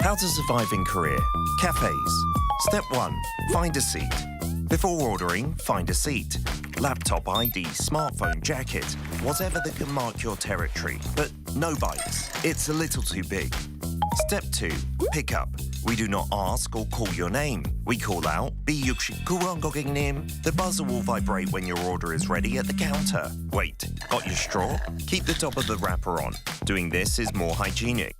How to survive in Korea. Cafes. Step 1. Find a seat. Before ordering, find a seat. Laptop ID, smartphone, jacket, whatever that can mark your territory. But no bites. It's a little too big. Step 2. Pick up. We do not ask or call your name. We call out, B69번 고객님. The buzzer will vibrate when your order is ready at the counter. Wait, got your straw? Keep the top of the wrapper on. Doing this is more hygienic.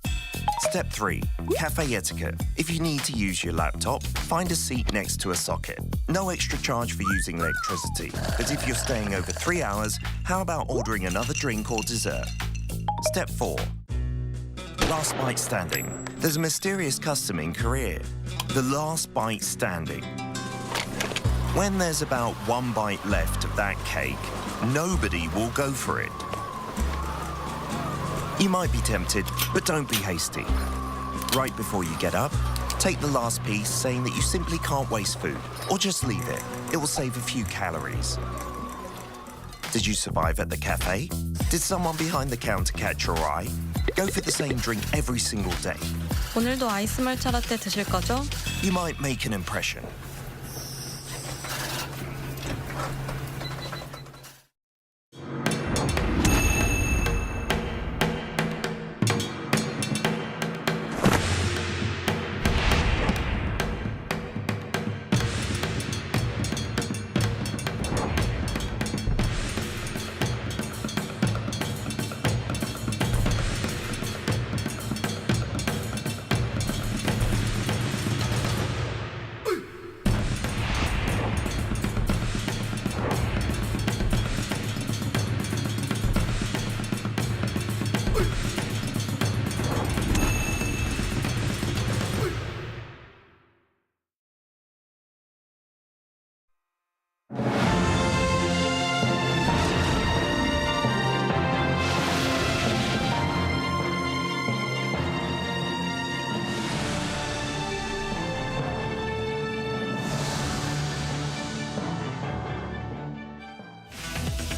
Step 3. Cafe etiquette. If you need to use your laptop, find a seat next to a socket. No extra charge for using electricity. But if you're staying over 3 hours, how about ordering another drink or dessert? Step 4. Last bite standing. There's a mysterious custom in Korea. The last bite standing. When there's about 1 bite left of that cake, nobody will go for it. You might be tempted, but don't be hasty. Right before you get up, take the last piece saying that you simply can't waste food, or just leave it. It will save a few calories. Did you survive at the cafe? Did someone behind the counter catch your eye? Go for the same drink every single day. 오늘도 아이스 말차 라떼 드실 거죠? You might make an impression.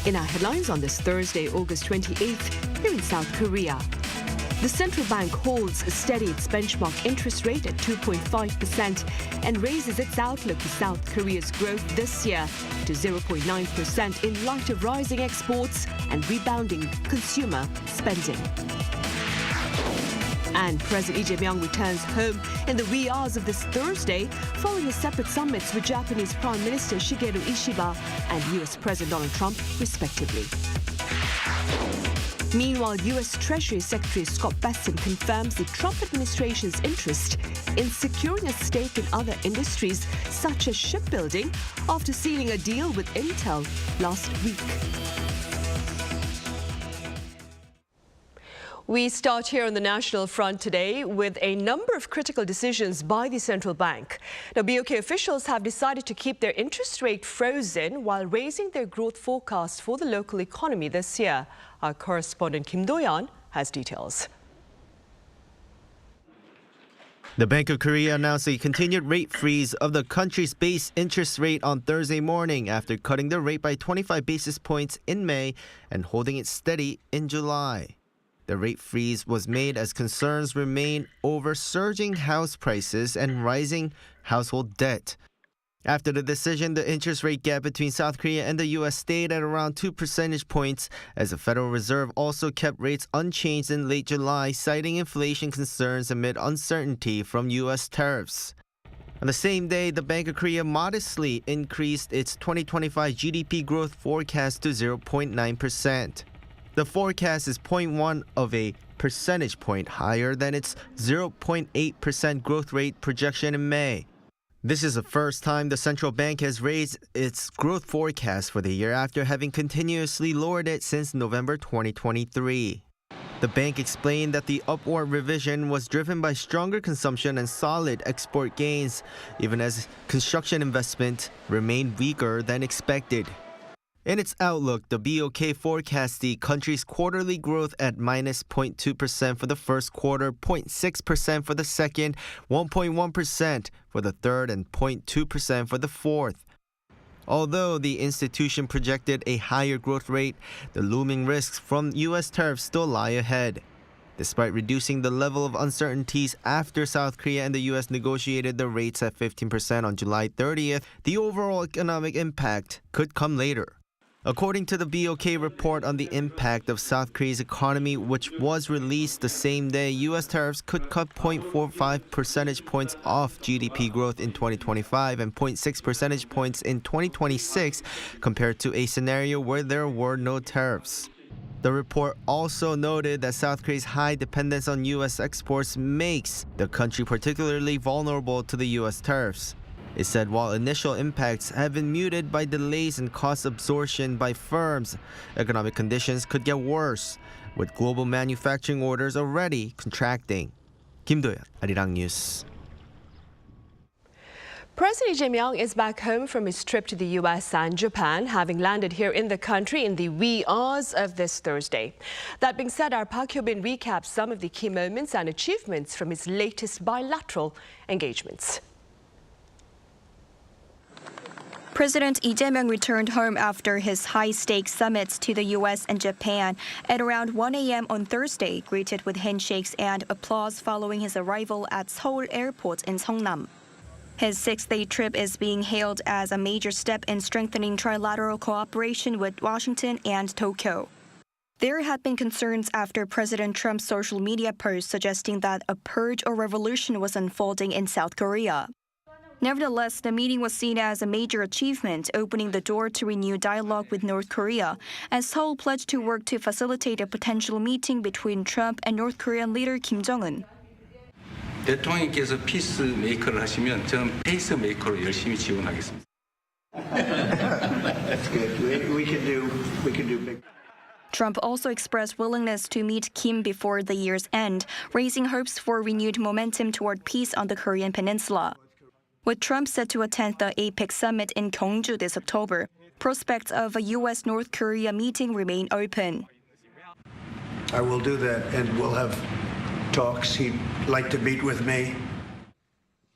In our headlines on this Thursday, August 28th, here in South Korea. The central bank holds steady its benchmark interest rate at 2.5% and raises its outlook for South Korea's growth this year to 0.9% in light of rising exports and rebounding consumer spending. And President Lee Jae-myung returns home in the wee hours of this Thursday following a separate summits with Japanese Prime Minister Shigeru Ishiba and U.S. President Donald Trump, respectively. Meanwhile, U.S. Treasury Secretary Scott Bessent confirms the Trump administration's interest in securing a stake in other industries such as shipbuilding after sealing a deal with Intel last week. We start here on the national front today with a number of critical decisions by the central bank. Now, BOK officials have decided to keep their interest rate frozen while raising their growth forecast for the local economy this year. Our correspondent Kim Do-yeon has details. The Bank of Korea announced a continued rate freeze of the country's base interest rate on Thursday morning after cutting the rate by 25 basis points in May and holding it steady in July. The rate freeze was made as concerns remain over surging house prices and rising household debt. After the decision, the interest rate gap between South Korea and the U.S. stayed at around 2 percentage points, as the Federal Reserve also kept rates unchanged in late July, citing inflation concerns amid uncertainty from U.S. tariffs. On the same day, the Bank of Korea modestly increased its 2025 GDP growth forecast to 0.9%. The forecast is 0.1 of a percentage point higher than its 0.8% growth rate projection in May. This is the first time the central bank has raised its growth forecast for the year after having continuously lowered it since November 2023. The bank explained that the upward revision was driven by stronger consumption and solid export gains, even as construction investment remained weaker than expected. In its outlook, the BOK forecasts the country's quarterly growth at minus 0.2% for the first quarter, 0.6% for the second, 1.1% for the third, and 0.2% for the fourth. Although the institution projected a higher growth rate, the looming risks from U.S. tariffs still lie ahead. Despite reducing the level of uncertainties after South Korea and the U.S. negotiated the rates at 15% on July 30th, the overall economic impact could come later. According to the BOK report on the impact of South Korea's economy, which was released the same day, U.S. tariffs could cut 0.45 percentage points off GDP growth in 2025 and 0.6 percentage points in 2026 compared to a scenario where there were no tariffs. The report also noted that South Korea's high dependence on U.S. exports makes the country particularly vulnerable to the U.S. tariffs. It said while initial impacts have been muted by delays in cost absorption by firms, economic conditions could get worse, with global manufacturing orders already contracting. 김도현, Arirang News. President Jae-myung is back home from his trip to the U.S. and Japan, having landed here in the country in the wee hours of this Thursday. That being said, our Park Hyo-bin recaps some of the key moments and achievements from his latest bilateral engagements. President Lee Jae-myung returned home after his high-stakes summits to the U.S. and Japan at around 1 a.m. on Thursday, greeted with handshakes and applause following his arrival at Seoul Airport in Seongnam. His six-day trip is being hailed as a major step in strengthening trilateral cooperation with Washington and Tokyo. There had been concerns after President Trump's social media post suggesting that a purge or revolution was unfolding in South Korea. Nevertheless, the meeting was seen as a major achievement, opening the door to renewed dialogue with North Korea, as Seoul pledged to work to facilitate a potential meeting between Trump and North Korean leader Kim Jong-un. 대통령께서 피스메이커를 하시면 저는 페이스메이커로 열심히 지원하겠습니다. That's good. We can do big. Trump also expressed willingness to meet Kim before the year's end, raising hopes for renewed momentum toward peace on the Korean peninsula. With Trump set to attend the APEC summit in Gyeongju this October, prospects of a U.S.-North Korea meeting remain open. I will do that, and we'll have talks. He'd like to meet with me.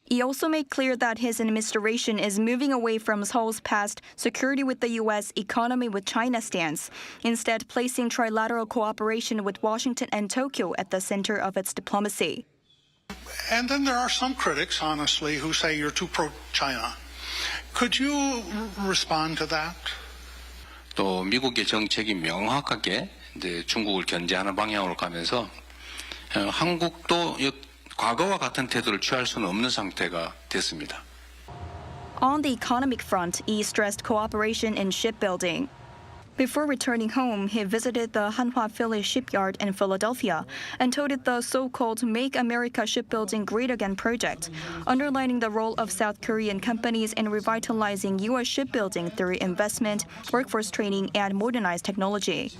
He also made clear that his administration is moving away from Seoul's past security with the U.S., economy with China stance, instead placing trilateral cooperation with Washington and Tokyo at the center of its diplomacy. And then there are some critics, honestly, who say you're too pro-China. Could you respond to that? 또 미국의 정책이 명확하게 이제 중국을 견제하는 방향으로 가면서 한국도 과거와 같은 태도를 취할 수는 없는 상태가 됐습니다. On the economic front, he stressed cooperation in shipbuilding. Before returning home, he visited the Hanwha Philly shipyard in Philadelphia and touted the so-called Make America Shipbuilding Great Again project, underlining the role of South Korean companies in revitalizing U.S. shipbuilding through investment, workforce training, and modernized technology.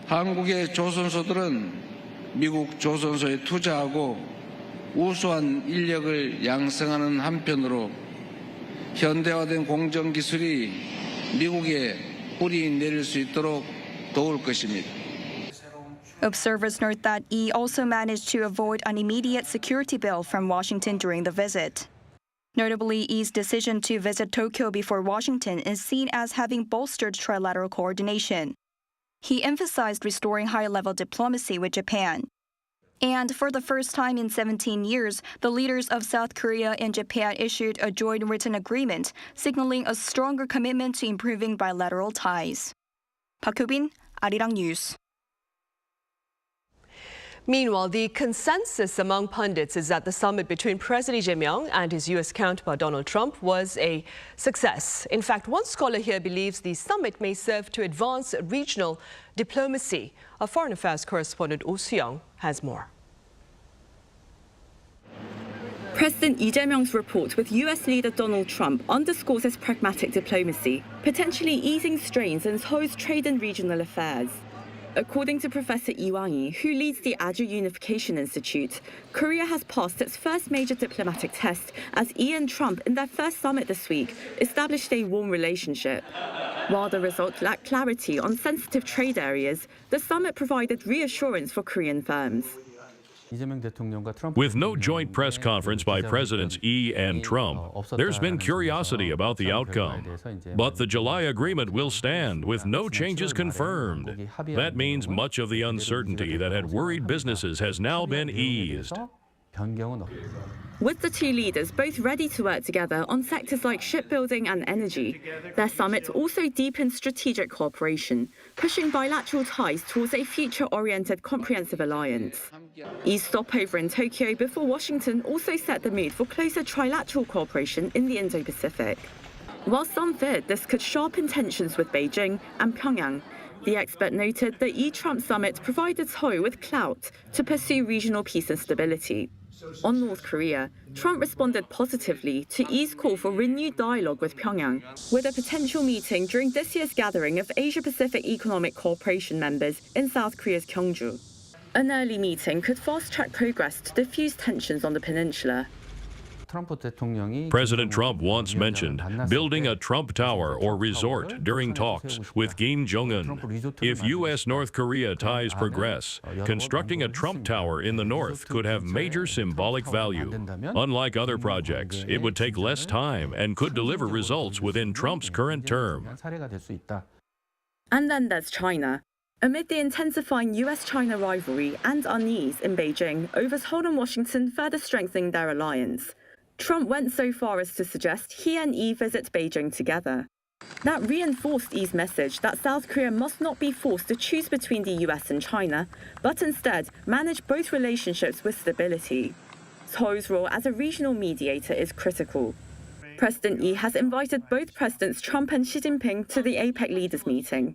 한국의 조선소들은 미국 조선소에 투자하고 우수한 인력을 양성하는 한편으로 현대화된 공정 기술이 미국에 뿌리 내릴 수 있도록 도울 것입니다. Observers note that Lee also managed to avoid an immediate security bill from Washington during the visit. Notably, Lee's decision to visit Tokyo before Washington is seen as having bolstered trilateral coordination. He emphasized restoring high-level diplomacy with Japan. And for the first time in 17 years, the leaders of South Korea and Japan issued a joint written agreement, signaling a stronger commitment to improving bilateral ties. Park Hyo-bin, Arirang News. Meanwhile, the consensus among pundits is that the summit between President Jae-myung and his U.S. counterpart Donald Trump was a success. In fact, one scholar here believes the summit may serve to advance regional diplomacy. Our foreign affairs correspondent Oh Soo-young has more. President Lee Jae-myung's report with US leader Donald Trump underscores his pragmatic diplomacy, potentially easing strains in Seoul's trade and regional affairs. According to Professor Lee Wang-yi, who leads the Asia Unification Institute, Korea has passed its first major diplomatic test as Lee and Trump, in their first summit this week, established a warm relationship. While the result lacked clarity on sensitive trade areas, the summit provided reassurance for Korean firms. With no joint press conference by Presidents Yi and Trump, there's been curiosity about the outcome. But the July agreement will stand with no changes confirmed. That means much of the uncertainty that had worried businesses has now been eased. With the two leaders both ready to work together on sectors like shipbuilding and energy, their summit also deepened strategic cooperation, pushing bilateral ties towards a future-oriented comprehensive alliance. Yi's stopover in Tokyo before Washington also set the mood for closer trilateral cooperation in the Indo-Pacific. While some feared this could sharpen tensions with Beijing and Pyongyang, the expert noted the Yi-Trump summit provided Seoul with clout to pursue regional peace and stability. On North Korea, Trump responded positively to Yi's call for renewed dialogue with Pyongyang, with a potential meeting during this year's gathering of Asia-Pacific Economic Cooperation members in South Korea's Gyeongju. An early meeting could fast-track progress to diffuse tensions on the peninsula. President Trump once mentioned building a Trump Tower or resort during talks with Jong-un. If U.S.-North Korea ties progress, constructing a Trump Tower in the north could have major symbolic value. Unlike other projects, it would take less time and could deliver results within Trump's current term. And then there's China. Amid the intensifying US-China rivalry and unease in Beijing over Seoul and Washington further strengthening their alliance, Trump went so far as to suggest he and Yi visit Beijing together. That reinforced Yi's message that South Korea must not be forced to choose between the US and China, but instead manage both relationships with stability. Seoul's role as a regional mediator is critical. President Yi has invited both Presidents Trump and Xi Jinping to the APEC leaders meeting.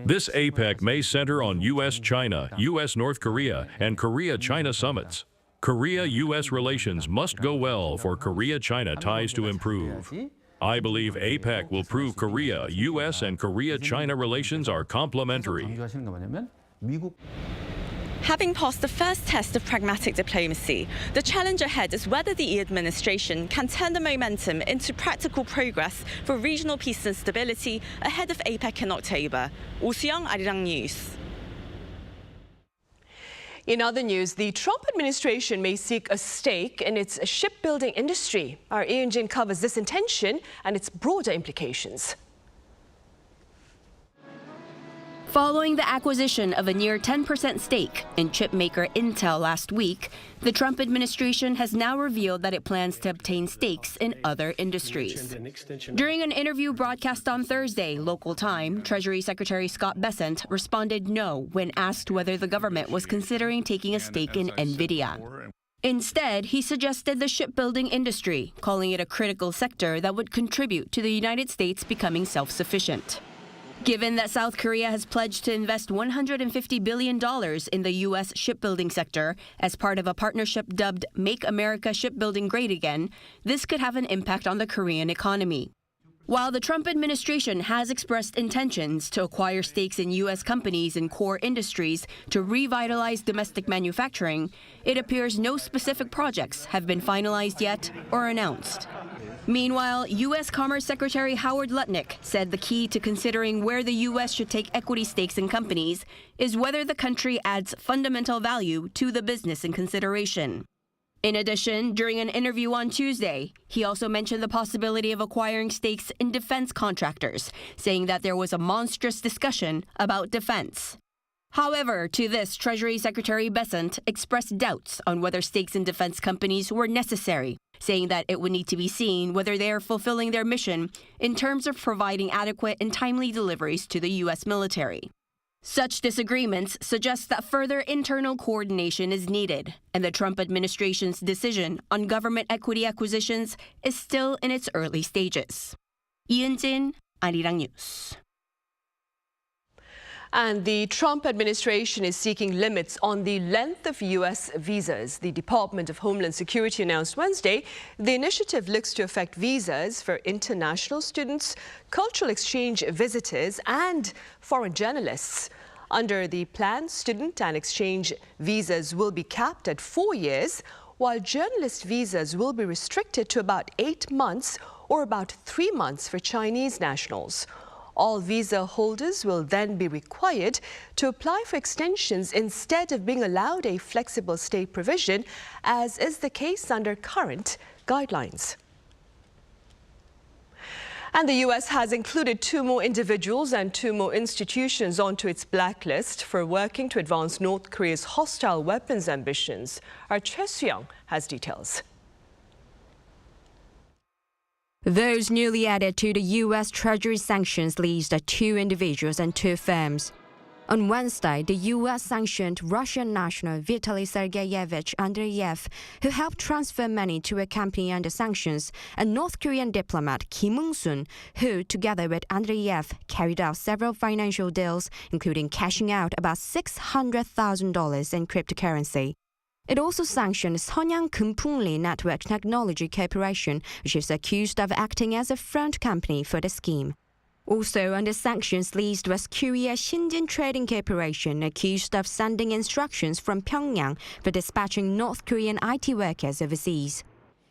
This APEC may center on U.S.-China, U.S.-North Korea, and Korea-China summits. Korea-U.S. relations must go well for Korea-China ties to improve. I believe APEC will prove Korea, U.S. and Korea-China relations are complementary. Having passed the first test of pragmatic diplomacy, the challenge ahead is whether the Yi administration can turn the momentum into practical progress for regional peace and stability ahead of APEC in October. Oh Soo-young, Arirang News. In other news, the Trump administration may seek a stake in its shipbuilding industry. Our Ian Jin covers this intention and its broader implications. Following the acquisition of a near 10% stake in chipmaker Intel last week, the Trump administration has now revealed that it plans to obtain stakes in other industries. During an interview broadcast on Thursday, local time, Treasury Secretary Scott Bessent responded no when asked whether the government was considering taking a stake in NVIDIA. Instead, he suggested the shipbuilding industry, calling it a critical sector that would contribute to the United States becoming self-sufficient. Given that South Korea has pledged to invest $150 billion in the U.S. shipbuilding sector as part of a partnership dubbed Make America Shipbuilding Great Again, this could have an impact on the Korean economy. While the Trump administration has expressed intentions to acquire stakes in U.S. companies in core industries to revitalize domestic manufacturing, it appears no specific projects have been finalized yet or announced. Meanwhile, U.S. Commerce Secretary Howard Lutnick said the key to considering where the U.S. should take equity stakes in companies is whether the country adds fundamental value to the business in consideration. In addition, during an interview on Tuesday, he also mentioned the possibility of acquiring stakes in defense contractors, saying that there was a monstrous discussion about defense. However, to this, Treasury Secretary Bessent expressed doubts on whether stakes in defense companies were necessary, saying that it would need to be seen whether they are fulfilling their mission in terms of providing adequate and timely deliveries to the U.S. military. Such disagreements suggest that further internal coordination is needed, and the Trump administration's decision on government equity acquisitions is still in its early stages. Ian Jin, Arirang News. And the Trump administration is seeking limits on the length of U.S. visas. The Department of Homeland Security announced Wednesday the initiative looks to affect visas for international students, cultural exchange visitors, and foreign journalists. Under the plan, student and exchange visas will be capped at 4 years, while journalist visas will be restricted to about 8 months or about 3 months for Chinese nationals. All visa holders will then be required to apply for extensions instead of being allowed a flexible stay provision, as is the case under current guidelines. And the U.S. has included 2 more individuals and 2 more institutions onto its blacklist for working to advance North Korea's hostile weapons ambitions. Our Ssireum has details. Those newly added to the U.S. Treasury sanctions list are 2 individuals and 2 firms. On Wednesday, the U.S. sanctioned Russian national Vitaly Sergeyevich Andreyev, who helped transfer money to a company under sanctions, and North Korean diplomat Kim Ung-sun, who, together with Andreyev, carried out several financial deals, including cashing out about $600,000 in cryptocurrency. It also sanctioned Seonyang Kumphungli Network Technology Corporation, which is accused of acting as a front company for the scheme. Also on the sanctions list was Korea Shinjin Trading Corporation, accused of sending instructions from Pyongyang for dispatching North Korean IT workers overseas.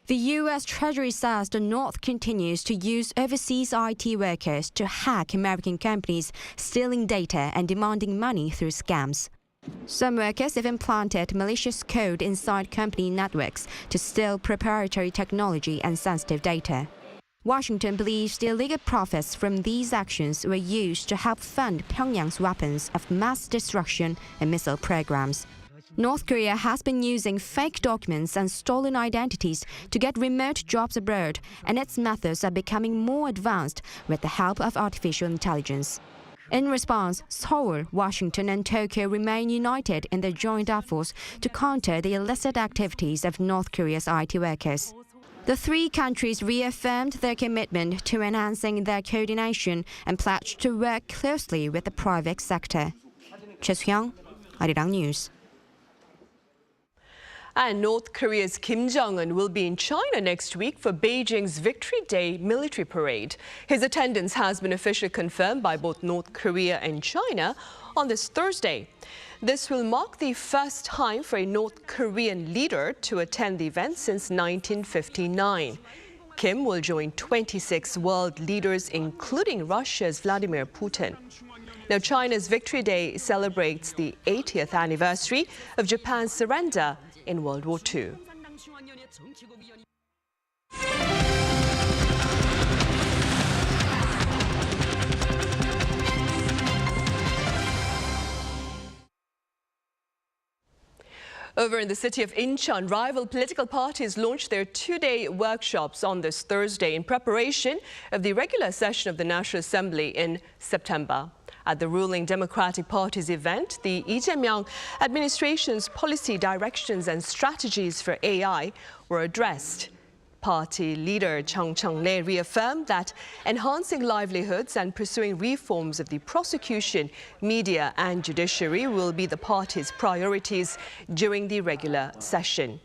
The U.S. Treasury says the North continues to use overseas IT workers to hack American companies, stealing data and demanding money through scams. Some workers have implanted malicious code inside company networks to steal proprietary technology and sensitive data. Washington believes the illegal profits from these actions were used to help fund Pyongyang's weapons of mass destruction and missile programs. North Korea has been using fake documents and stolen identities to get remote jobs abroad, and its methods are becoming more advanced with the help of artificial intelligence. In response, Seoul, Washington, and Tokyo remain united in their joint efforts to counter the illicit activities of North Korea's IT workers. The 3 countries reaffirmed their commitment to enhancing their coordination and pledged to work closely with the private sector. Ssireum, Arirang News. And North Korea's Kim Jong-un will be in China next week for Beijing's Victory Day military parade. His attendance has been officially confirmed by both North Korea and China on this Thursday. This will mark the first time for a North Korean leader to attend the event since 1959. Kim will join 26 world leaders, including Russia's Vladimir Putin. Now, China's Victory Day celebrates the 80th anniversary of Japan's surrender in World War II. Over in the city of Incheon, rival political parties launched their 2-day workshops on this Thursday in preparation of the regular session of the National Assembly in September. At the ruling Democratic Party's event, the Lee Jae-myung administration's policy directions and strategies for AI were addressed. Party leader Chung Chung-lee reaffirmed that enhancing livelihoods and pursuing reforms of the prosecution, media and judiciary will be the party's priorities during the regular session.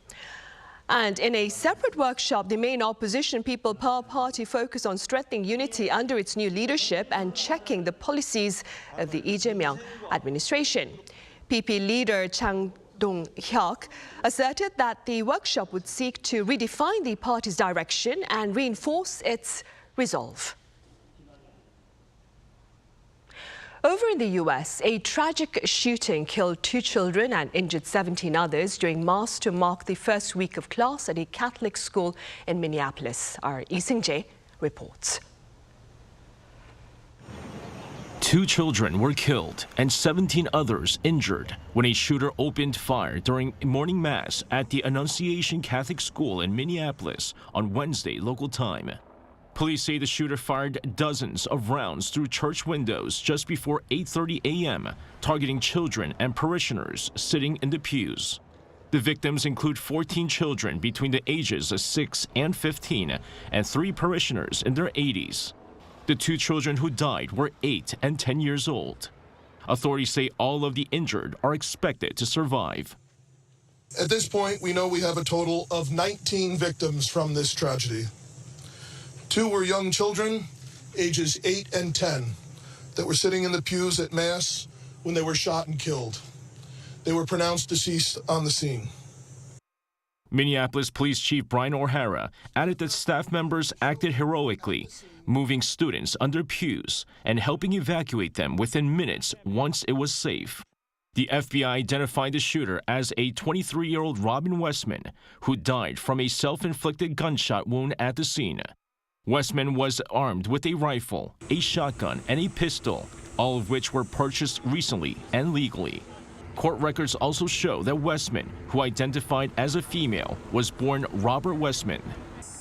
And in a separate workshop, the main opposition People Power Party focused on strengthening unity under its new leadership and checking the policies of the Lee Jae-myung administration. PP leader Chang Dong-hyuk asserted that the workshop would seek to redefine the party's direction and reinforce its resolve. Over in the U.S., a tragic shooting killed 2 children and injured 17 others during Mass to mark the first week of class at a Catholic school in Minneapolis. Our Lee Seung-jae reports. 2 children were killed and 17 others injured when a shooter opened fire during morning mass at the Annunciation Catholic School in Minneapolis on Wednesday local time. Police say the shooter fired dozens of rounds through church windows just before 8:30 a.m., targeting children and parishioners sitting in the pews. The victims include 14 children between the ages of 6 and 15 and 3 parishioners in their 80s. The 2 children who died were 8 and 10 years old. Authorities say all of the injured are expected to survive. At this point, we know we have a total of 19 victims from this tragedy. 2 were young children, ages 8 and 10, that were sitting in the pews at Mass when they were shot and killed. They were pronounced deceased on the scene. Minneapolis Police Chief Brian O'Hara added that staff members acted heroically, moving students under pews and helping evacuate them within minutes once it was safe. The FBI identified the shooter as a 23-year-old Robin Westman, who died from a self-inflicted gunshot wound at the scene. Westman was armed with a rifle, a shotgun, and a pistol, all of which were purchased recently and legally. Court records also show that Westman, who identified as a female, was born Robert Westman.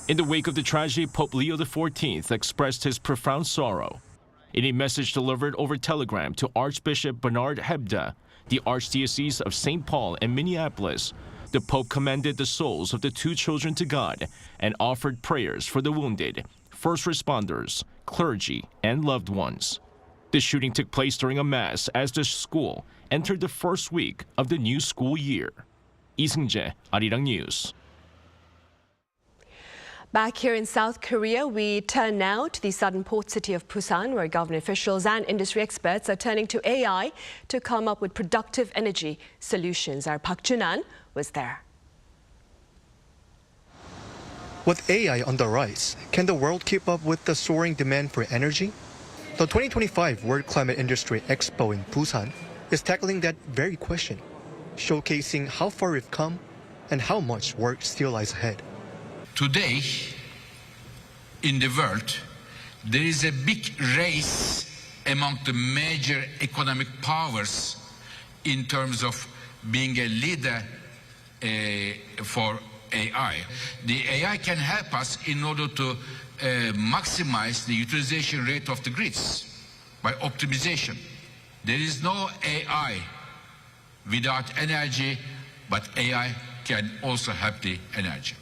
In the wake of the tragedy, Pope Leo XIV expressed his profound sorrow. In a message delivered over telegram to Archbishop Bernard Hebda, the Archdiocese of St. Paul and Minneapolis, the Pope commended the souls of the two children to God and offered prayers for the wounded, first responders, clergy, and loved ones. The shooting took place during a mass as the school entered the first week of the new school year. 이승재, Arirang News. Back here in South Korea, we turn now to the southern port city of Busan, where government officials and industry experts are turning to AI to come up with productive energy solutions. Our Park Junan was there. With AI on the rise, can the world keep up with the soaring demand for energy? The 2025 World Climate Industry Expo in Busan is tackling that very question, showcasing how far we've come and how much work still lies ahead. Today, in the world, there is a big race among the major economic powers in terms of being a leader for AI. The AI can help us in order to maximize the utilization rate of the grids by optimization. There is no AI without energy, but AI can also help the energy.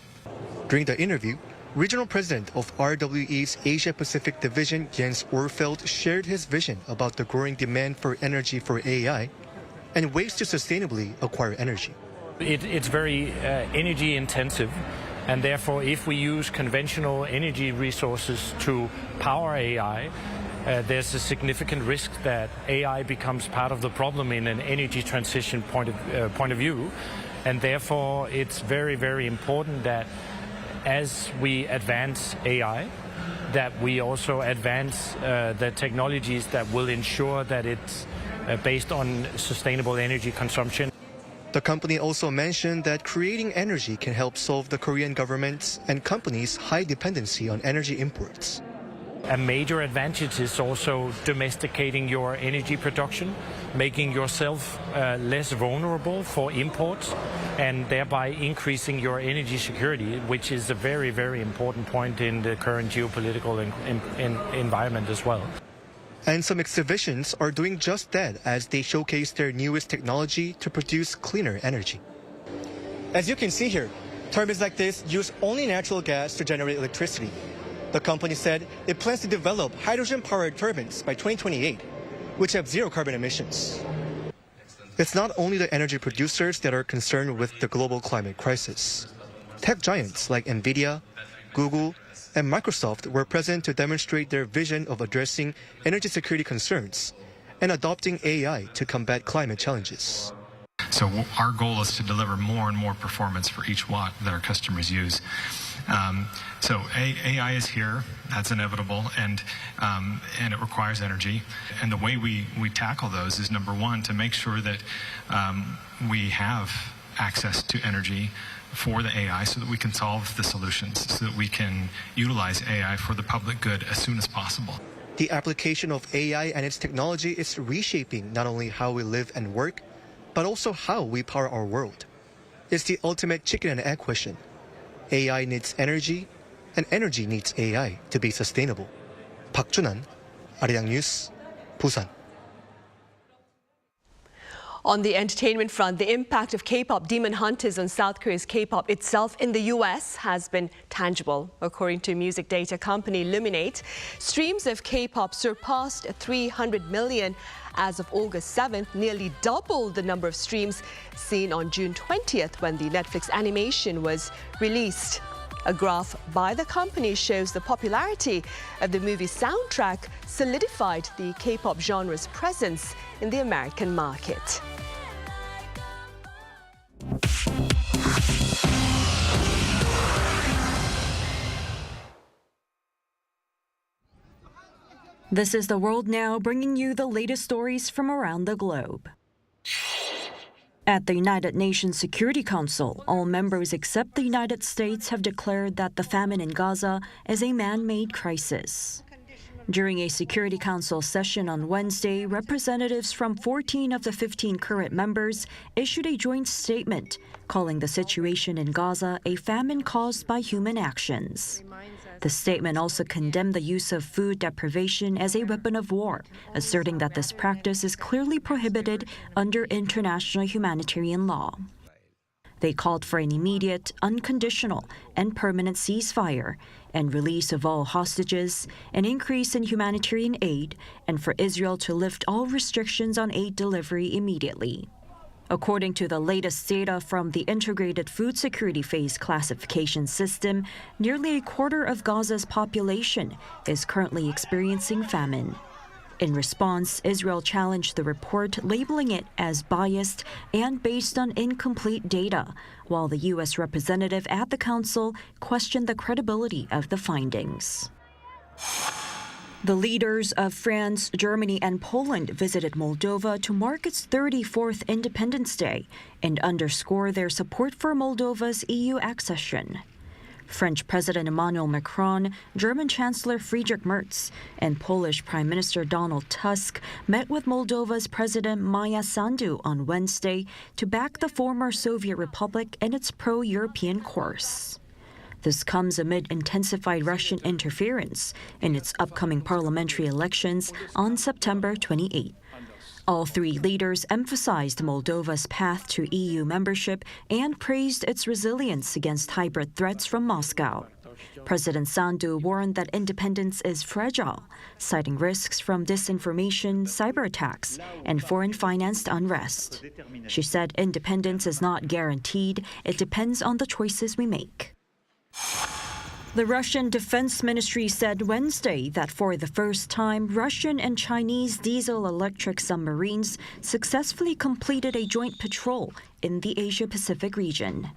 During the interview, Regional President of RWE's Asia Pacific Division, Jens Orfeld, shared his vision about the growing demand for energy for AI and ways to sustainably acquire energy. It's very energy intensive, and therefore if we use conventional energy resources to power AI, there's a significant risk that AI becomes part of the problem in an energy transition point of view, and therefore it's very, very important that as we advance AI, that we also advance the technologies that will ensure that it's based on sustainable energy consumption. The company also mentioned that creating energy can help solve the Korean government's and companies' high dependency on energy imports. A major advantage is also domesticating your energy production, making yourself less vulnerable for imports, and thereby increasing your energy security, which is a very, very important point in the current geopolitical environment as well. And some exhibitions are doing just that as they showcase their newest technology to produce cleaner energy. As you can see here, turbines like this use only natural gas to generate electricity. The company said it plans to develop hydrogen-powered turbines by 2028, which have zero carbon emissions. It's not only the energy producers that are concerned with the global climate crisis. Tech giants like NVIDIA, Google, and Microsoft were present to demonstrate their vision of addressing energy security concerns and adopting AI to combat climate challenges. So our goal is to deliver more and more performance for each watt that our customers use. So AI is here, that's inevitable, and it requires energy. And the way we tackle those is, number one, to make sure that we have access to energy for the AI so that we can solve the solutions, so that we can utilize AI for the public good as soon as possible. The application of AI and its technology is reshaping not only how we live and work, but also how we power our world. It's the ultimate chicken and egg question. AI needs energy, and energy needs AI to be sustainable. Park Junan, Arirang News, Busan. On the entertainment front, the impact of KPop Demon Hunters on South Korea's K-pop itself in the US has been tangible. According to music data company Luminate, streams of K-pop surpassed 300 million as of August 7th, nearly double the number of streams seen on June 20th when the Netflix animation was released. A graph by the company shows the popularity of the movie's soundtrack solidified the K-pop genre's presence in the American market. This is The World Now, bringing you the latest stories from around the globe. At the United Nations Security Council, all members except the United States have declared that the famine in Gaza is a man-made crisis. During a Security Council session on Wednesday, representatives from 14 of the 15 current members issued a joint statement calling the situation in Gaza a famine caused by human actions. The statement also condemned the use of food deprivation as a weapon of war, asserting that this practice is clearly prohibited under international humanitarian law. They called for an immediate, unconditional, and permanent ceasefire and release of all hostages, an increase in humanitarian aid, and for Israel to lift all restrictions on aid delivery immediately. According to the latest data from the Integrated Food Security Phase Classification System, nearly a quarter of Gaza's population is currently experiencing famine. In response, Israel challenged the report, labeling it as biased and based on incomplete data, while the U.S. representative at the Council questioned the credibility of the findings. The leaders of France, Germany, and Poland visited Moldova to mark its 34th Independence Day and underscore their support for Moldova's EU accession. French President Emmanuel Macron, German Chancellor Friedrich Merz, and Polish Prime Minister Donald Tusk met with Moldova's President Maia Sandu on Wednesday to back the former Soviet Republic in its pro-European course. This comes amid intensified Russian interference in its upcoming parliamentary elections on September 28. All three leaders emphasized Moldova's path to EU membership and praised its resilience against hybrid threats from Moscow. President Sandu warned that independence is fragile, citing risks from disinformation, cyber attacks, and foreign-financed unrest. She said independence is not guaranteed, it depends on the choices we make. The Russian Defense Ministry said Wednesday that for the first time, Russian and Chinese diesel-electric submarines successfully completed a joint patrol in the Asia-Pacific region.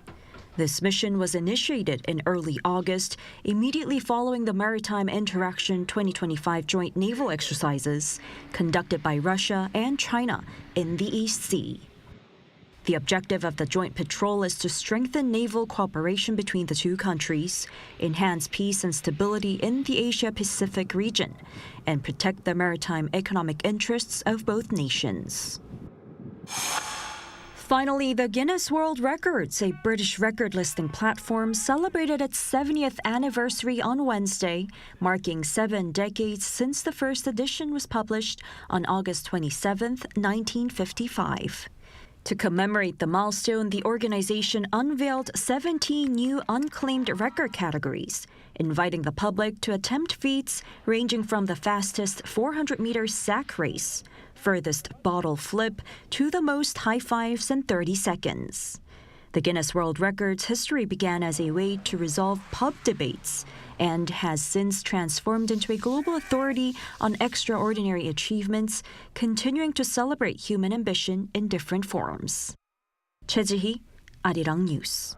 This mission was initiated in early August, immediately following the Maritime Interaction 2025 joint naval exercises conducted by Russia and China in the East Sea. The objective of the joint patrol is to strengthen naval cooperation between the two countries, enhance peace and stability in the Asia-Pacific region, and protect the maritime economic interests of both nations. Finally, the Guinness World Records, a British record listing platform, celebrated its 70th anniversary on Wednesday, marking 7 decades since the first edition was published on August 27, 1955. To commemorate the milestone, the organization unveiled 17 new unclaimed record categories, inviting the public to attempt feats ranging from the fastest 400-meter sack race, furthest bottle flip, to the most high fives in 30 seconds. The Guinness World Records history began as a way to resolve pub debates and has since transformed into a global authority on extraordinary achievements, continuing to celebrate human ambition in different forms. 최지희, Arirang News.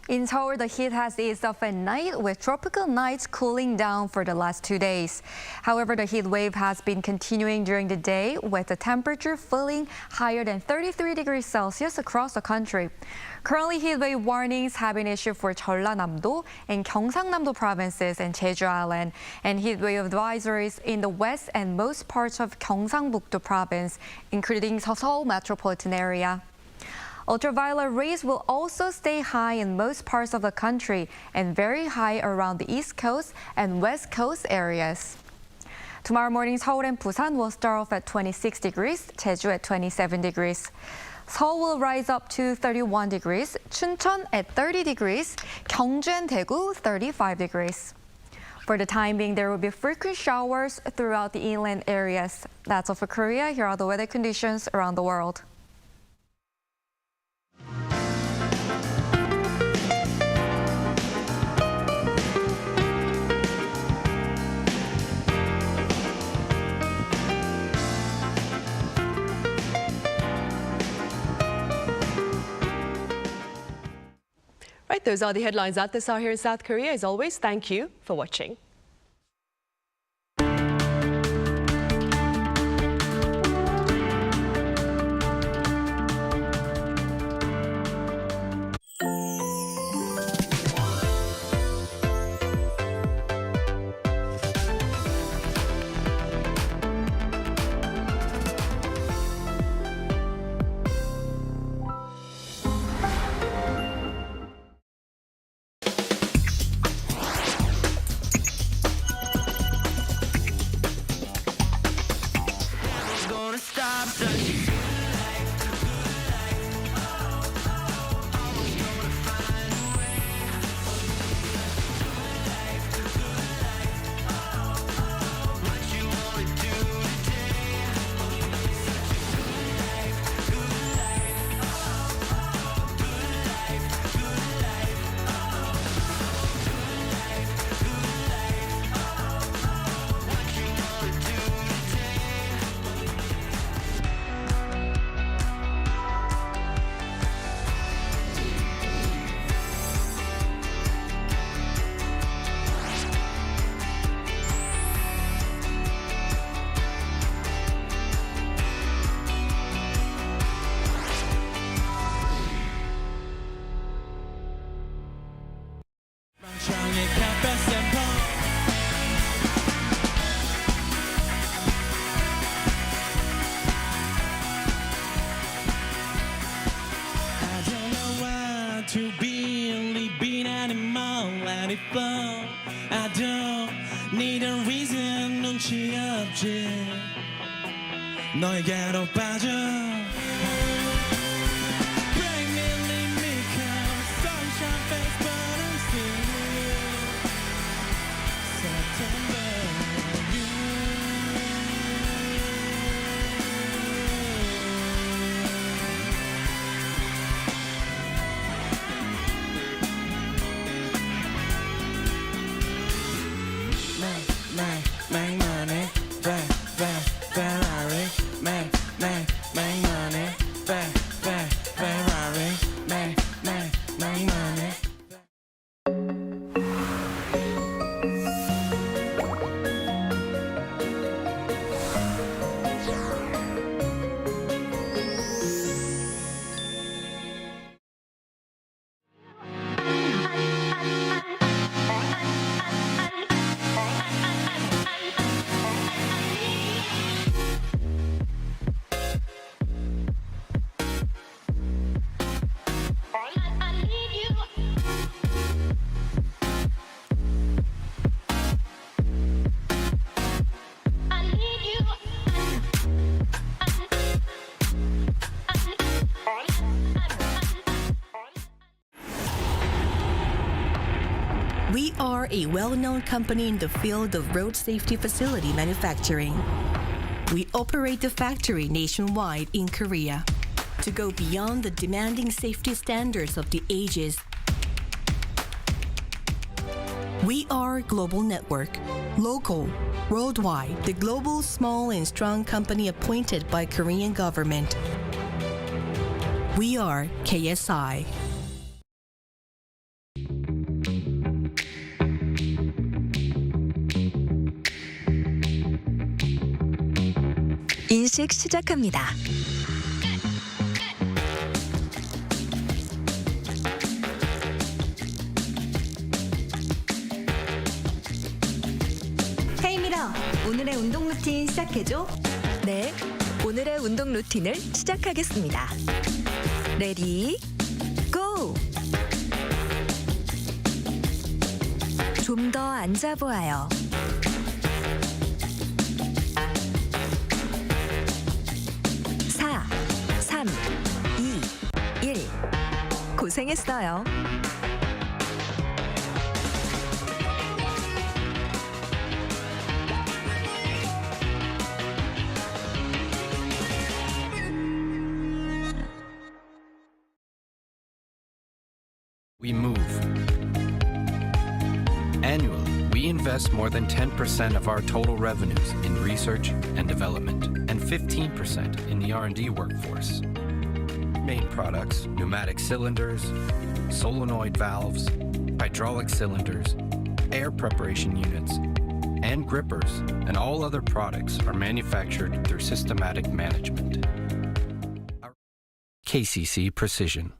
In Seoul, the heat has eased off at night, with tropical nights cooling down for the last 2 days. However, the heat wave has been continuing during the day, with the temperature falling higher than 33 degrees Celsius across the country. Currently, heat wave warnings have been issued for Jeollanam-do and Gyeongsangnam-do provinces and Jeju Island, and heat wave advisories in the west and most parts of Gyeongsangbuk-do province, including Seoul metropolitan area. Ultraviolet rays will also stay high in most parts of the country and very high around the East Coast and West Coast areas. Tomorrow morning, Seoul and Busan will start off at 26 degrees, Jeju at 27 degrees. Seoul will rise up to 31 degrees, Chuncheon at 30 degrees, Gyeongju and Daegu 35 degrees. For the time being, there will be frequent showers throughout the inland areas. That's all for Korea. Here are the weather conditions around the world. right, those are the headlines at this hour here in South Korea. As always, thank you for watching. To be only being animal, let it flow. I don't need a reason, 눈치 없지. 너에게로 빠져. Break me, leave me, come. Sunshine face, but I'm still here. September. Make money, Ferrari. Make money, Ferrari. Make money. We are a well-known company in the field of road safety facility manufacturing. We operate the factory nationwide in Korea. To go beyond the demanding safety standards of the ages, we are a global network, local, worldwide, the global small and strong company appointed by Korean government. We are KSI. 인식 시작합니다. 헤이 미라, 오늘의 운동 루틴 시작해줘. 네, 오늘의 운동 루틴을 시작하겠습니다. 레디, 고! 좀 더 앉아 보아요. 4, 3, 2, 1. 고생했어요. We move. Annually, we invest more than 10% of our total revenues in research and development and 15% in the R&D workforce. main products, pneumatic cylinders, solenoid valves, hydraulic cylinders, air preparation units, and grippers, and all other products are manufactured through systematic management. KCC Precision.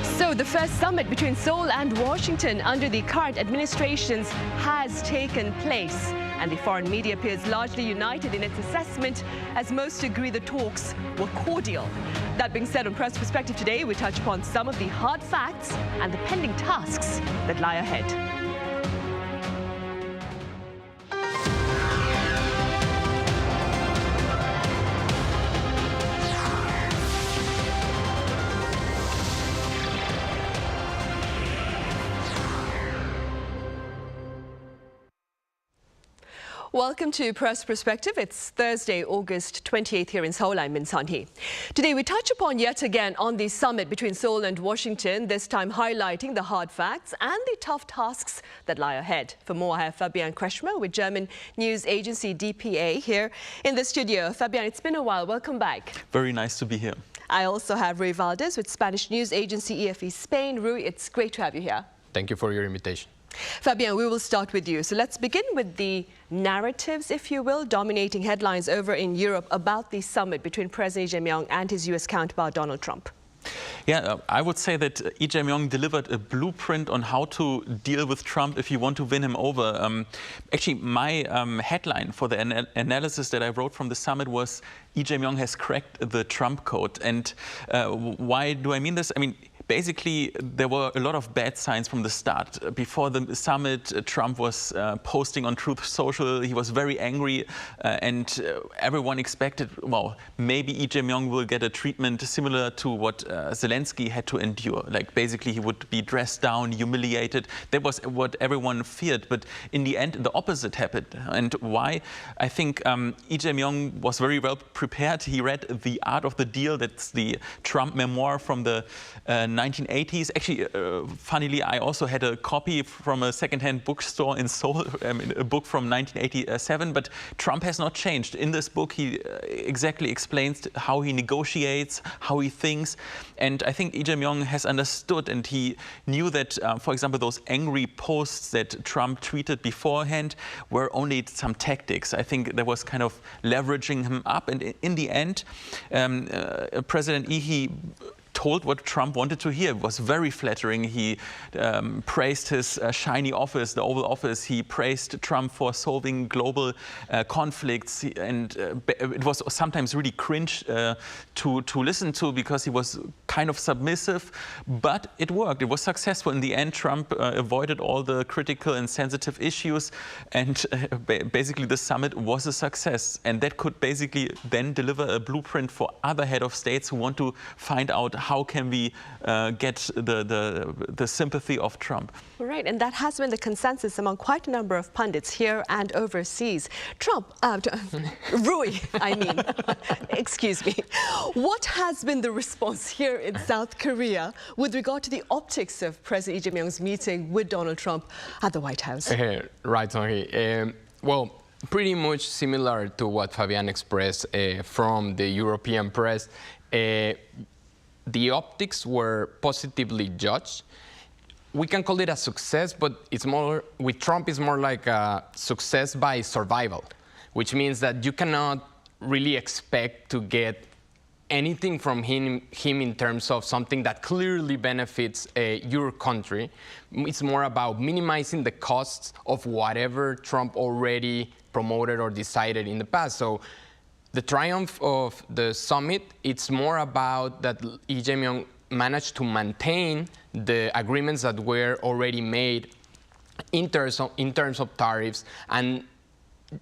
So the first summit between Seoul and Washington under the current administrations has taken place. And the foreign media appears largely united in its assessment, as most agree the talks were cordial. That being said, on Press Perspective today, we touch upon some of the hard facts and the pending tasks that lie ahead. Welcome to Press Perspective. It's Thursday, August 28th here in Seoul. I'm Min Sun-hee. Today we touch upon yet again on the summit between Seoul and Washington, this time highlighting the hard facts and the tough tasks that lie ahead. For more, I have Fabian Kretschmer with German news agency DPA here in the studio. Fabian, it's been a while. Welcome back. Very nice to be here. I also have Rui Valdez with Spanish news agency EFE Spain. Rui, it's great to have you here. Thank you for your invitation. Fabian, we will start with you. So let's begin with the narratives, if you will, dominating headlines over in Europe about the summit between President Lee Jae-myung and his US counterpart Donald Trump. Yeah, I would say that Lee Jae-myung delivered a blueprint on how to deal with Trump if you want to win him over. Actually, my headline for the analysis that I wrote from the summit was Lee Jae-myung has cracked the Trump code. And why do I mean this? I mean, basically, there were a lot of bad signs from the start. Before the summit, Trump was posting on Truth Social. He was very angry, and everyone expected, well, maybe Lee Jae-myung will get a treatment similar to what Zelensky had to endure. Like, basically, he would be dressed down, humiliated. That was what everyone feared. But in the end, the opposite happened. And why? I think Lee Jae-myung was very well prepared. He read The Art of the Deal. That's the Trump memoir from the 1980s. Actually, funnily, I also had a copy from a second-hand bookstore in Seoul, a book from 1987, but Trump has not changed. In this book, he exactly explains how he negotiates, how he thinks, and I think Lee Jae-myung has understood, and he knew that, for example, those angry posts that Trump tweeted beforehand were only some tactics. I think that was kind of leveraging him up, and in the end, President Lee, he told what Trump wanted to hear. It was very flattering. He praised his shiny office, the Oval Office. He praised Trump for solving global conflicts. And it was sometimes really cringe to listen to because he was kind of submissive. But it worked. It was successful. In the end, Trump avoided all the critical and sensitive issues. And basically, the summit was a success. And that could basically then deliver a blueprint for other head of states who want to find out how can we get the sympathy of Trump. Right, and that has been the consensus among quite a number of pundits here and overseas. Rui, I mean, excuse me. What has been the response here in South Korea with regard to the optics of President Lee Jae-myung's meeting with Donald Trump at the White House? Right, Songi. Well, pretty much similar to what Fabian expressed from the European press. The optics were positively judged. We can call it a success, but it's more, with Trump, it's more like a success by survival, which means that you cannot really expect to get anything from him in terms of something that clearly benefits your country. It's more about minimizing the costs of whatever Trump already promoted or decided in the past. So the triumph of the summit, it's more about that Lee Jae-myung managed to maintain the agreements that were already made in terms of tariffs and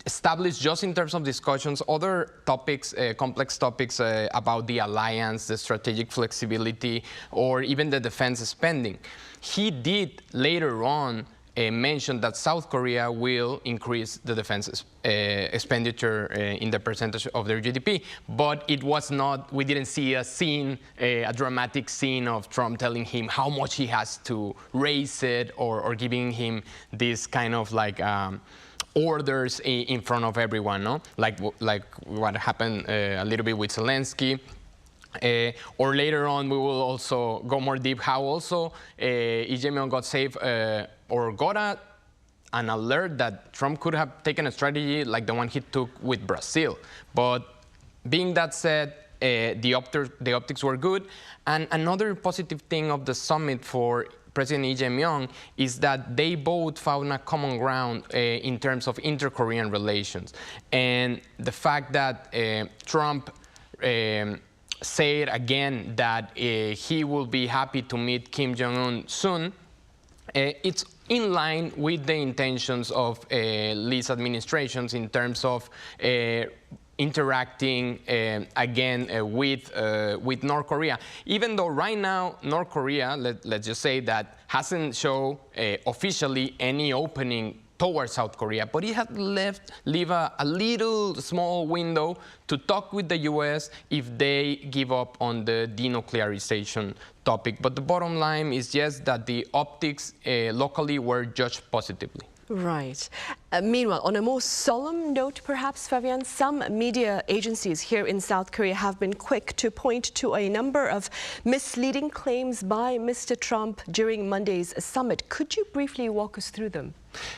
establish just in terms of discussions other topics, complex topics about the alliance, the strategic flexibility, or even the defense spending. He did later on mention that South Korea will increase the defense expenditure in the percentage of their GDP, but it was not, we didn't see a scene, a dramatic scene of Trump telling him how much he has to raise it or giving him this kind of like orders in front of everyone, no? Like what happened a little bit with Zelensky. Or later on, we will also go more deep how also Lee Jae-myung got saved or got an alert that Trump could have taken a strategy like the one he took with Brazil. But being that said, the optics were good. And another positive thing of the summit for President Lee Jae-myung is that they both found a common ground in terms of inter-Korean relations. And the fact that Trump said again that he will be happy to meet Kim Jong-un soon, it's in line with the intentions of Lee's administrations in terms of interacting again with North Korea. Even though right now North Korea, let's just say that hasn't shown officially any opening towards South Korea, but it had leave a little small window to talk with the US if they give up on the denuclearization topic. But the bottom line is just that the optics locally were judged positively. Right. Meanwhile, on a more solemn note, perhaps, Fabian, some media agencies here in South Korea have been quick to point to a number of misleading claims by Mr. Trump during Monday's summit. Could you briefly walk us through them?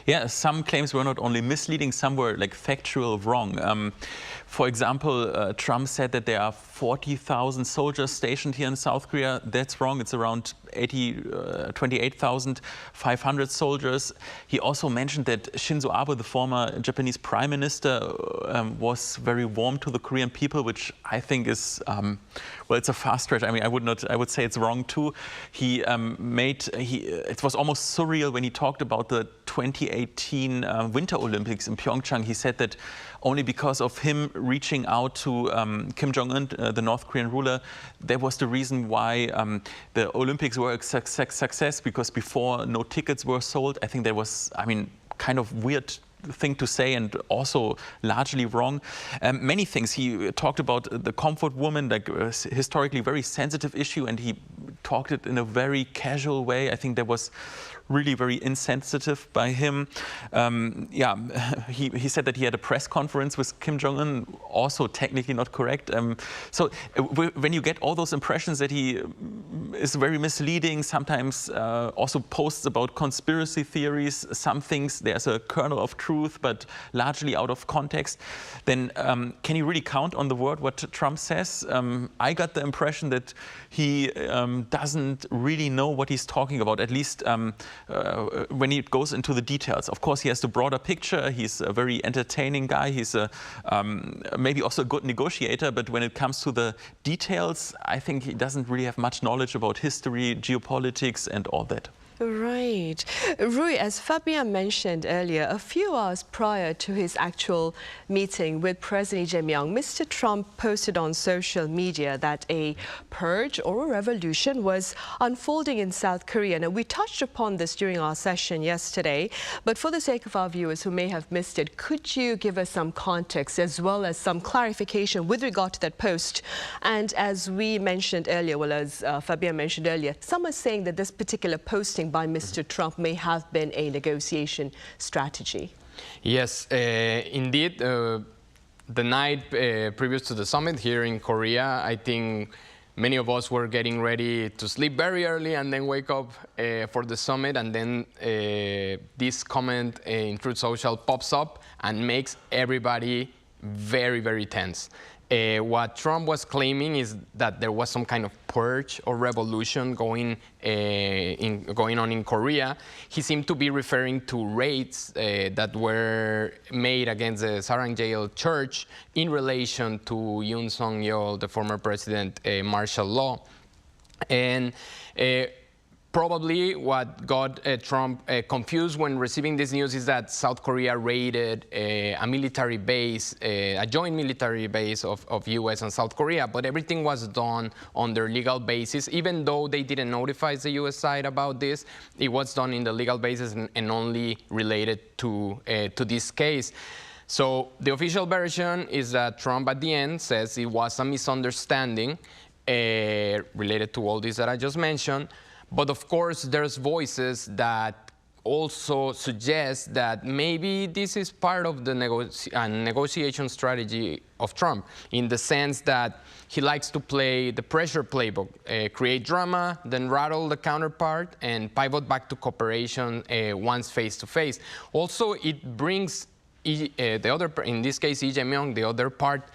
Yeah, some claims were not only misleading, some were like factual wrong. For example, Trump said that there are 40,000 soldiers stationed here in South Korea. That's wrong. It's around 28,500 soldiers. He also mentioned that Shinzo Abe, the former Japanese prime minister, was very warm to the Korean people, which I think is, well, it's a far stretch. I mean, I would say it's wrong too. It was almost surreal when he talked about the 2018 Winter Olympics in Pyeongchang. He said that only because of him reaching out to Kim Jong-un, the North Korean ruler, that was the reason why the Olympics were a success, because before no tickets were sold. I think that was, I mean, kind of weird thing to say and also largely wrong. Many things. He talked about the comfort woman, like a historically very sensitive issue, and he talked it in a very casual way. I think that was really very insensitive by him. He said that he had a press conference with Kim Jong-un, also technically not correct. So when you get all those impressions that he is very misleading, sometimes also posts about conspiracy theories, some things there's a kernel of truth, but largely out of context, then can you really count on the word what Trump says? I got the impression that he doesn't really know what he's talking about, at least when he goes into the details. Of course, he has the broader picture. He's a very entertaining guy. He's maybe also a good negotiator, but when it comes to the details, I think he doesn't really have much knowledge about history, geopolitics, and all that. Right. Rui, as Fabian mentioned earlier, a few hours prior to his actual meeting with President Lee Jae-myung, Mr. Trump posted on social media that a purge or a revolution was unfolding in South Korea. Now, we touched upon this during our session yesterday, but for the sake of our viewers who may have missed it, could you give us some context as well as some clarification with regard to that post? And as we mentioned earlier, well, as Fabian mentioned earlier, some are saying that this particular posting by Mr. Trump may have been a negotiation strategy. Yes, indeed. The night previous to the summit here in Korea, I think many of us were getting ready to sleep very early and then wake up for the summit, and then this comment in Truth Social pops up and makes everybody very, very tense. What Trump was claiming is that there was some kind of purge or revolution going on in Korea. He seemed to be referring to raids that were made against the Ssireum jail church in relation to Yoon Suk-yeol, the former president, martial law. And probably what got Trump confused when receiving this news is that South Korea raided a military base, a joint military base of US and South Korea, but everything was done on their legal basis. Even though they didn't notify the US side about this, it was done in the legal basis and only related to this case. So the official version is that Trump at the end says it was a misunderstanding related to all this that I just mentioned. But of course, there's voices that also suggests that maybe this is part of the negotiation strategy of Trump, in the sense that he likes to play the pressure playbook, create drama, then rattle the counterpart, and pivot back to cooperation once face-to-face. Also, it brings the other, in this case, Lee Jae-myung, the other part,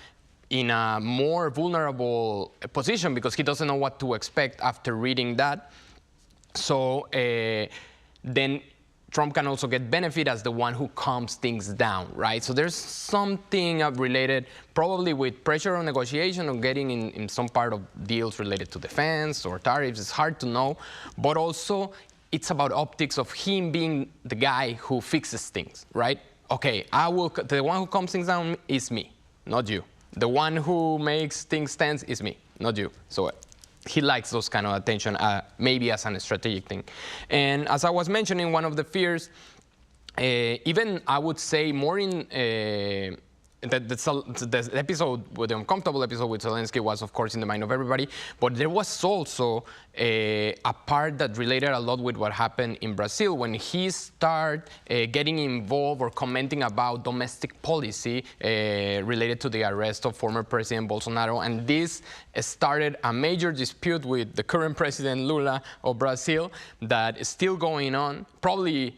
in a more vulnerable position, because he doesn't know what to expect after reading that. So then Trump can also get benefit as the one who calms things down, right? So there's something related probably with pressure on negotiation or getting in some part of deals related to defense or tariffs. It's hard to know, but also it's about optics of him being the guy who fixes things, right? Okay, the one who calms things down is me, not you. The one who makes things tense is me, not you. So he likes those kind of attention, maybe as a strategic thing. And as I was mentioning, one of the fears, even I would say more in the episode, the uncomfortable episode with Zelensky was, of course, in the mind of everybody, but there was also a part that related a lot with what happened in Brazil when he started getting involved or commenting about domestic policy related to the arrest of former President Bolsonaro. And this started a major dispute with the current President Lula of Brazil that is still going on. Probably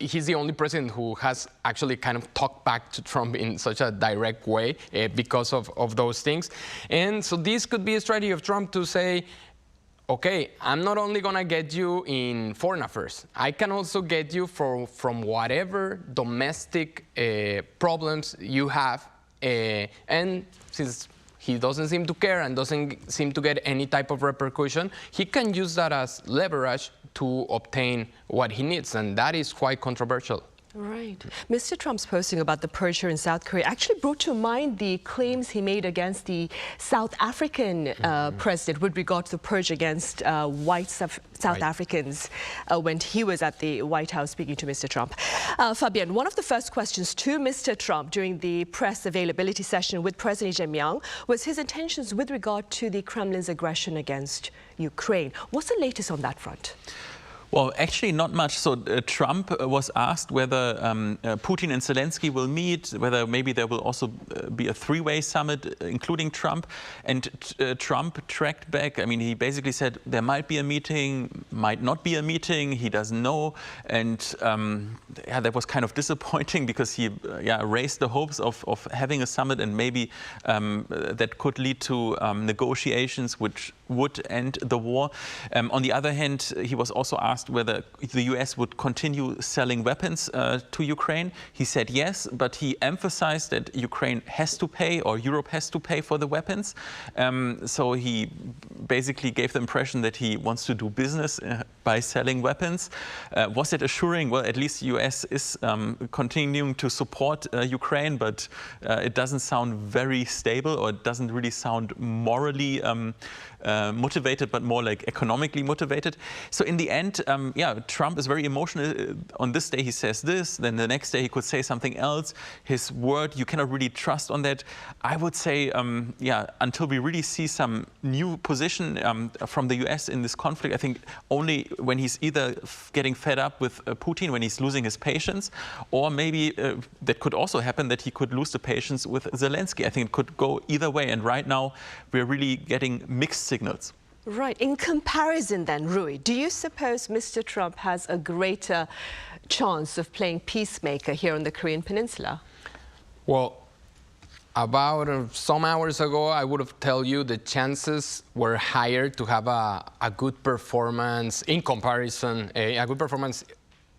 he's the only president who has actually kind of talked back to Trump in such a direct way because of those things. And so this could be a strategy of Trump to say, okay, I'm not only going to get you in foreign affairs, I can also get you from whatever domestic problems you have. And since he doesn't seem to care and doesn't seem to get any type of repercussion, he can use that as leverage to obtain what he needs, and that is quite controversial. Right. Mr. Trump's posting about the pressure in South Korea actually brought to mind the claims he made against the South African president with regard to the purge against white South Africans when he was at the White House speaking to Mr. Trump. Fabian, one of the first questions to Mr. Trump during the press availability session with President Lee Jae-myung was his intentions with regard to the Kremlin's aggression against Ukraine. What's the latest on that front? Well, actually not much. So Trump was asked whether Putin and Zelensky will meet, whether maybe there will also be a three-way summit, including Trump. And Trump tracked back. I mean, he basically said there might be a meeting, might not be a meeting. He doesn't know. And yeah, that was kind of disappointing because he raised the hopes of having a summit, and maybe that could lead to negotiations which would end the war. On the other hand, he was also asked whether the US would continue selling weapons to Ukraine. He said yes, but he emphasized that Ukraine has to pay, or Europe has to pay for the weapons. So he basically gave the impression that he wants to do business by selling weapons. Was it assuring? Well, at least the US is continuing to support Ukraine, but it doesn't sound very stable, or it doesn't really sound morally motivated, but more like economically motivated. So in the end, Trump is very emotional. On this day he says this, then the next day he could say something else. His word, you cannot really trust on that. I would say, until we really see some new position from the US in this conflict, I think only when he's either getting fed up with Putin, when he's losing his patience, or maybe that could also happen that he could lose the patience with Zelensky. I think it could go either way. And right now we're really getting mixed signals. Right. In comparison then, Rui, do you suppose Mr. Trump has a greater chance of playing peacemaker here on the Korean Peninsula? Well, about some hours ago, I would have told you the chances were higher to have a good performance in comparison, a good performance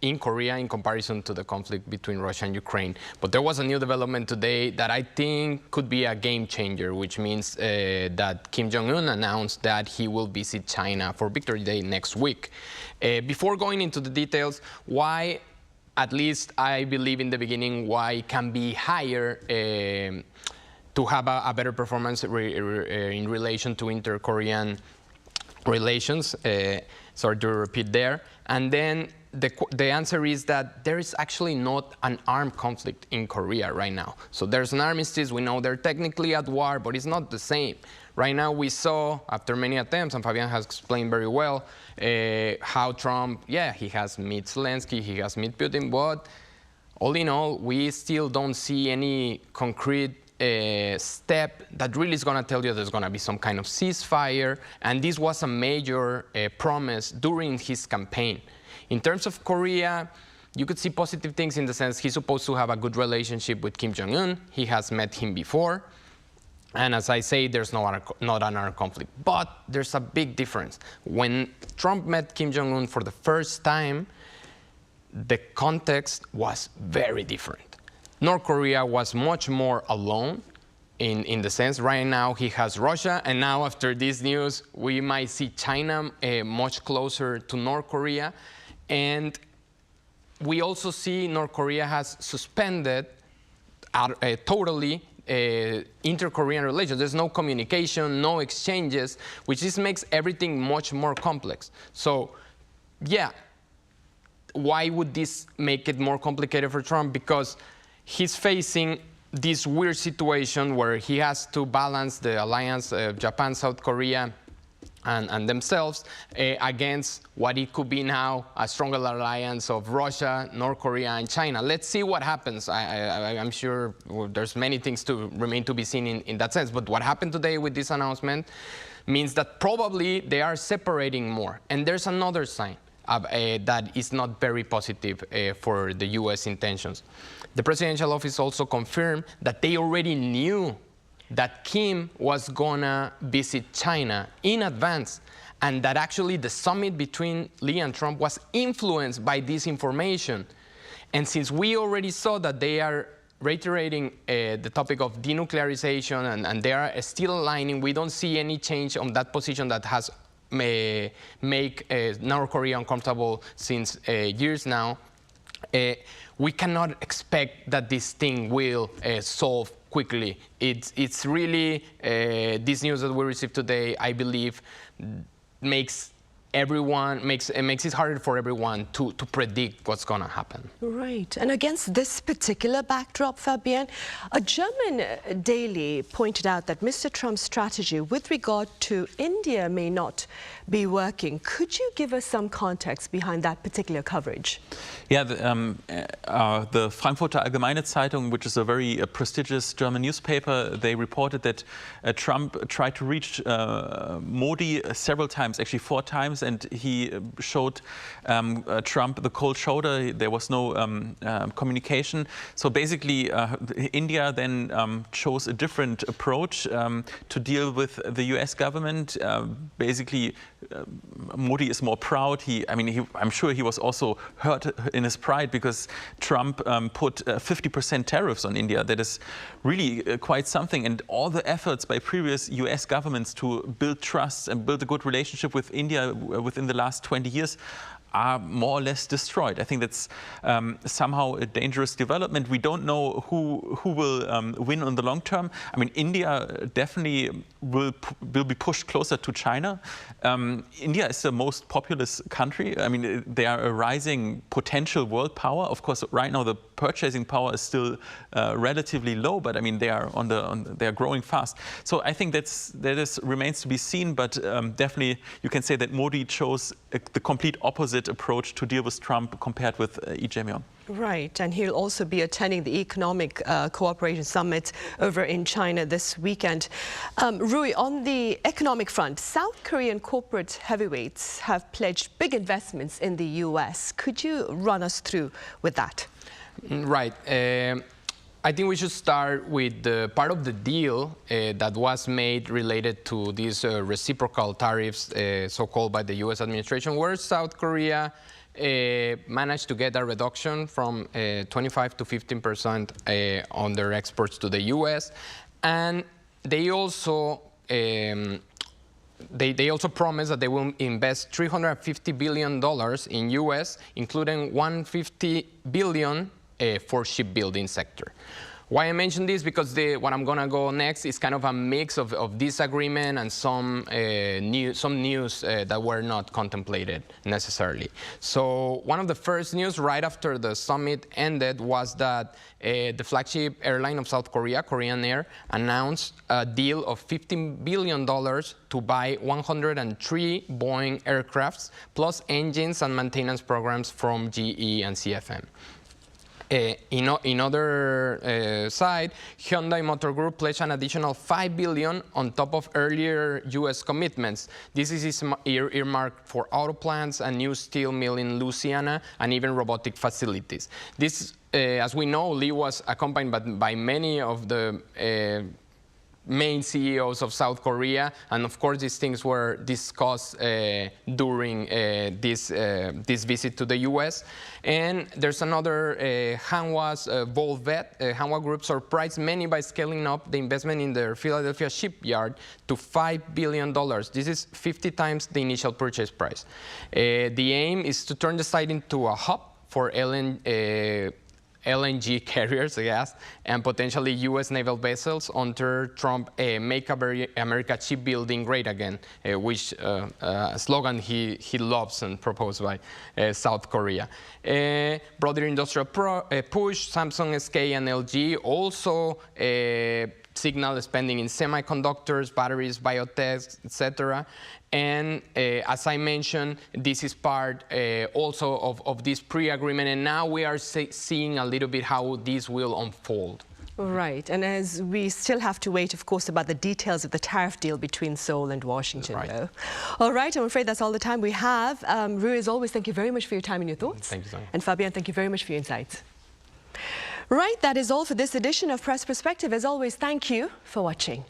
in Korea in comparison to the conflict between Russia and Ukraine. But there was a new development today that I think could be a game changer, which means that Kim Jong-un announced that he will visit China for Victory Day next week. Before going into the details, why, at least I believe in the beginning, why it can be higher to have a better performance in relation to inter-Korean relations. Sorry to repeat there. And then the answer is that there is actually not an armed conflict in Korea right now. So there's an armistice. We know they're technically at war, but it's not the same. Right now we saw, after many attempts, and Fabian has explained very well, how Trump, yeah, he has met Zelensky, he has met Putin, but all in all, we still don't see any concrete step that really is going to tell you there's going to be some kind of ceasefire, and this was a major promise during his campaign. In terms of Korea, you could see positive things in the sense he's supposed to have a good relationship with Kim Jong-un. He has met him before. And as I say, there's not another conflict. But there's a big difference. When Trump met Kim Jong-un for the first time, the context was very different. North Korea was much more alone in the sense right now he has Russia, and now after this news, we might see China much closer to North Korea. And we also see North Korea has suspended totally inter-Korean relations. There's no communication, no exchanges, which just makes everything much more complex. So, yeah, why would this make it more complicated for Trump? Because he's facing this weird situation where he has to balance the alliance of Japan, South Korea, and themselves against what it could be now a stronger alliance of Russia, North Korea, and China. Let's see what happens. I'm sure there's many things to remain to be seen in that sense. But what happened today with this announcement means that probably they are separating more. And there's another sign that is not very positive for the U.S. intentions. The presidential office also confirmed that they already knew that Kim was gonna visit China in advance, and that actually the summit between Lee and Trump was influenced by this information. And since we already saw that they are reiterating the topic of denuclearization and they are still aligning, we don't see any change on that position that has made North Korea uncomfortable since years now. We cannot expect that this thing will solve quickly. It's really, this news that we received today, I believe, makes it harder for everyone to predict what's going to happen. Right. And against this particular backdrop, Fabian, a German daily pointed out that Mr. Trump's strategy with regard to India may not be working. Could you give us some context behind that particular coverage? Yeah, the Frankfurter Allgemeine Zeitung, which is a very prestigious German newspaper, they reported that Trump tried to reach Modi several times, actually 4 times, and he showed Trump the cold shoulder. There was no communication. So basically, India then chose a different approach to deal with the US government. Basically, Modi is more proud. I'm sure he was also hurt in his pride because Trump put 50% tariffs on India. That is really quite something. And all the efforts by previous US governments to build trust and build a good relationship with India within the last 20 years are more or less destroyed. I think that's somehow a dangerous development. We don't know who will win on the long term. I mean, India definitely will be pushed closer to China. India is the most populous country. I mean, they are a rising potential world power. Of course, right now the purchasing power is still relatively low, but I mean they are they are growing fast. So I think that remains to be seen. But definitely, you can say that Modi chose the complete opposite approach to deal with Trump compared with Lee Jae-myung. Right, and he'll also be attending the Economic Cooperation Summit over in China this weekend. Rui, on the economic front, South Korean corporate heavyweights have pledged big investments in the U.S. Could you run us through with that? Right. I think we should start with the part of the deal that was made related to these reciprocal tariffs, so-called by the U.S. administration, where South Korea managed to get a reduction from 25 to 15% on their exports to the U.S. And they also promised that they will invest $350 billion in U.S., including $150 billion for shipbuilding sector. Why I mention this? Because what I'm gonna go next is kind of a mix of this agreement and some news that were not contemplated necessarily. So one of the first news right after the summit ended was that the flagship airline of South Korea, Korean Air, announced a deal of $15 billion to buy 103 Boeing aircrafts, plus engines and maintenance programs from GE and CFM. In other side, Hyundai Motor Group pledged an additional $5 billion on top of earlier U.S. commitments. This is earmarked for auto plants, a new steel mill in Louisiana, and even robotic facilities. This, as we know, Lee was accompanied by many of the main CEOs of South Korea, and of course these things were discussed during this visit to the U.S. And there's another Hanwha's Volvet. Hanwha Group surprised many by scaling up the investment in their Philadelphia shipyard to $5 billion. This is 50 times the initial purchase price. The aim is to turn the site into a hub for LNG carriers, I guess, and potentially U.S. naval vessels under Trump Make America Shipbuilding Great Again, which a slogan he loves and proposed by South Korea. Broader industrial push, Samsung, SK, and LG also signal spending in semiconductors, batteries, biotech, etc. And as I mentioned, this is part also of this pre-agreement, and now we are seeing a little bit how this will unfold. Right, and as we still have to wait, of course, about the details of the tariff deal between Seoul and Washington, though. All right, I'm afraid that's all the time we have. Rui, as always, thank you very much for your time and your thoughts. Thank you, Sonia. And Fabian, thank you very much for your insights. Right, that is all for this edition of Press Perspective. As always, thank you for watching.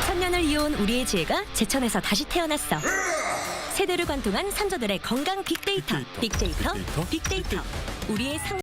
천년을 이어온 우리의 지혜가 제천에서 다시 태어났어. 세대를 관통한 선조들의 건강 빅데이터. 빅데이터. 우리의